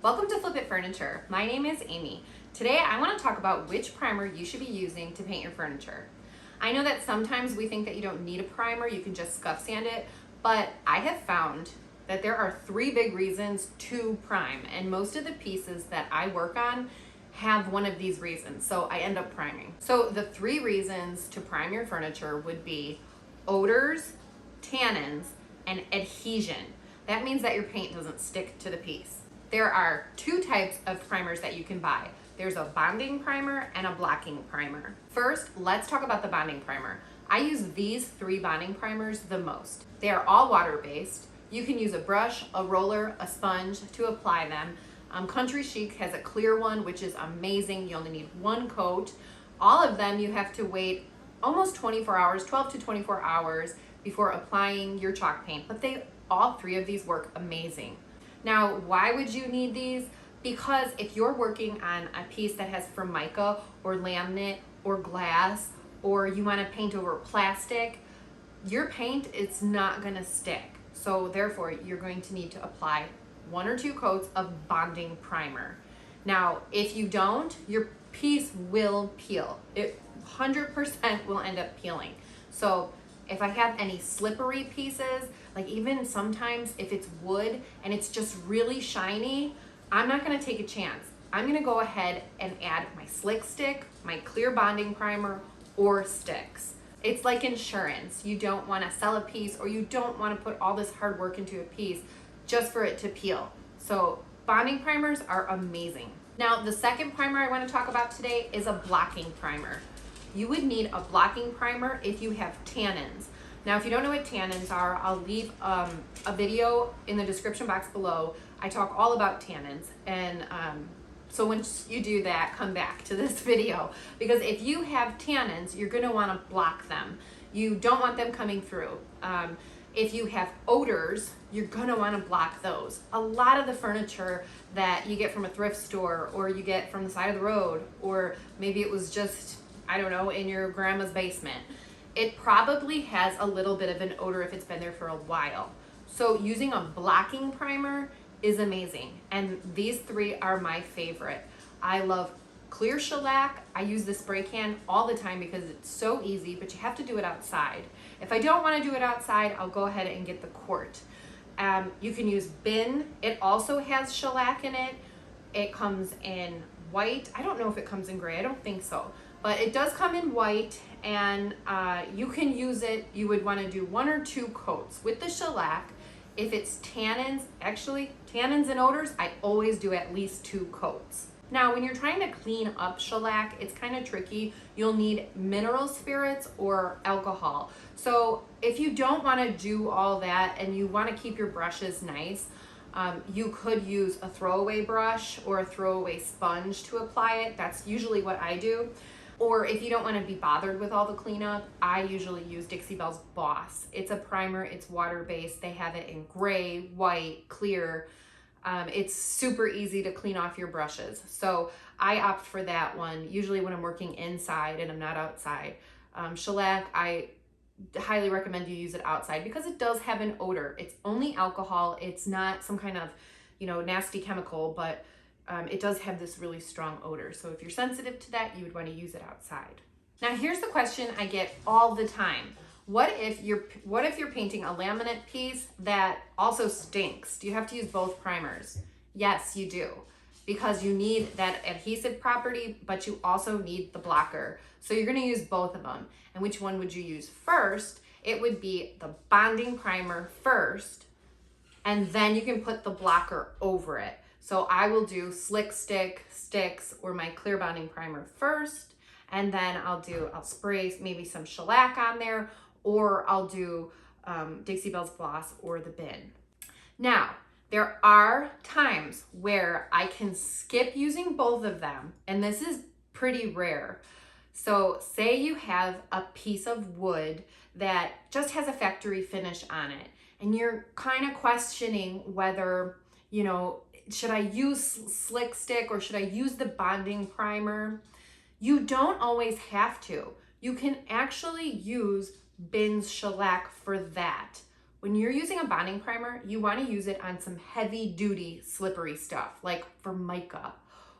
Welcome to Flip It Furniture. My name is Amy. Today I want to talk about which primer you should be using to paint your furniture. I know that sometimes we think that you don't need a primer, you can just scuff sand it, but I have found that there are 3 big reasons to prime, and most of the pieces that I work on have one of these reasons, so I end up priming. So the 3 reasons to prime your furniture would be odors, tannins, and adhesion. That means that your paint doesn't stick to the piece. There are 2 types of primers that you can buy. There's a bonding primer and a blocking primer. First, let's talk about the bonding primer. I use these 3 bonding primers the most. They are all water-based. You can use a brush, a roller, a sponge to apply them. Country Chic has a clear one, which is amazing. You only need 1 coat. All of them you have to wait almost 24 hours, 12 to 24 hours before applying your chalk paint, but all 3 of these work amazing. Now, why would you need these? Because if you're working on a piece that has Formica or laminate or glass, or you want to paint over plastic, your paint is not going to stick. So therefore, you're going to need to apply 1 or 2 coats of bonding primer. Now, if you don't, your piece will peel. It 100% will end up peeling. So if I have any slippery pieces, like even sometimes if it's wood and it's just really shiny, I'm not gonna take a chance. I'm gonna go ahead and add my slick stick, my clear bonding primer, or sticks. It's like insurance. You don't wanna sell a piece, or you don't wanna put all this hard work into a piece just for it to peel. So bonding primers are amazing. Now, the second primer I wanna talk about today is a blocking primer. You would need a blocking primer if you have tannins. Now, if you don't know what tannins are, I'll leave a video in the description box below. I talk all about tannins, and so once you do that, come back to this video, because if you have tannins, you're gonna wanna block them. You don't want them coming through. If you have odors, you're gonna wanna block those. A lot of the furniture that you get from a thrift store, or you get from the side of the road, or maybe it was just, I don't know, in your grandma's basement, it probably has a little bit of an odor if it's been there for a while. So using a blocking primer is amazing. And these 3 are my favorite. I love clear shellac. I use the spray can all the time because it's so easy, but you have to do it outside. If I don't want to do it outside, I'll go ahead and get the quart. You can use bin. It also has shellac in it. It comes in white. I don't know if it comes in gray. I don't think so. But it does come in white, and you can use it. You would want to do 1 or 2 coats. With the shellac, if it's tannins, actually tannins and odors, I always do at least 2 coats. Now, when you're trying to clean up shellac, it's kind of tricky. You'll need mineral spirits or alcohol. So if you don't want to do all that and you want to keep your brushes nice, you could use a throwaway brush or a throwaway sponge to apply it. That's usually what I do. Or if you don't want to be bothered with all the cleanup, I usually use Dixie Belle's Boss. It's a primer, it's water-based. They have it in gray, white, clear. It's super easy to clean off your brushes. So I opt for that one, usually when I'm working inside and I'm not outside. Shellac, I highly recommend you use it outside because it does have an odor. It's only alcohol. It's not some kind of, nasty chemical, but it does have this really strong odor. So if you're sensitive to that, you would want to use it outside. Now, here's the question I get all the time. What if you're painting a laminate piece that also stinks? Do you have to use both primers? Yes, you do, because you need that adhesive property, but you also need the blocker. So you're going to use both of them. And which one would you use first? It would be the bonding primer first, and then you can put the blocker over it. So I will do slick stick, sticks, or my clear bonding primer first, and then I'll spray maybe some shellac on there, or I'll do Dixie Belle's Boss or the bin. Now, there are times where I can skip using both of them, and this is pretty rare. So say you have a piece of wood that just has a factory finish on it, and you're kind of questioning whether, should I use slick stick or should I use the bonding primer? You don't always have to. You can actually use Bin's shellac for that. When you're using a bonding primer, you want to use it on some heavy duty slippery stuff like for mica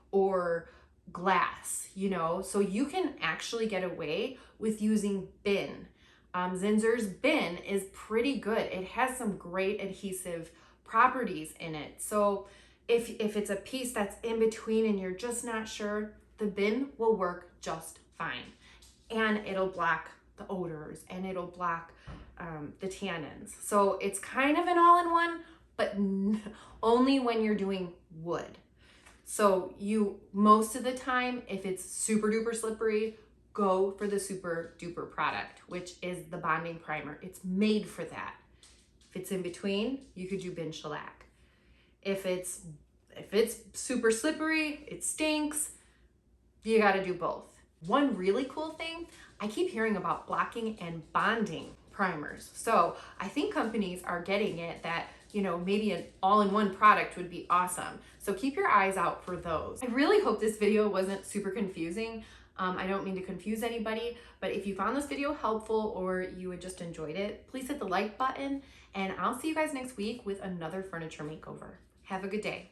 or glass, you know, so you can actually get away with using bin. Zinsser's bin is pretty good. It has some great adhesive properties in it. So if it's a piece that's in between and you're just not sure, the bin will work just fine. And it'll block the odors and it'll block the tannins. So it's kind of an all-in-one, but only when you're doing wood. So you, most of the time, if it's super duper slippery, go for the super duper product, which is the bonding primer. It's made for that. If it's in between, you could do bin shellac. If it's super slippery, it stinks, you gotta do both. One really cool thing, I keep hearing about blocking and bonding primers. So I think companies are getting it that, you know, maybe an all-in-one product would be awesome. So keep your eyes out for those. I really hope this video wasn't super confusing. I don't mean to confuse anybody, but if you found this video helpful or you had just enjoyed it, please hit the like button, and I'll see you guys next week with another furniture makeover. Have a good day.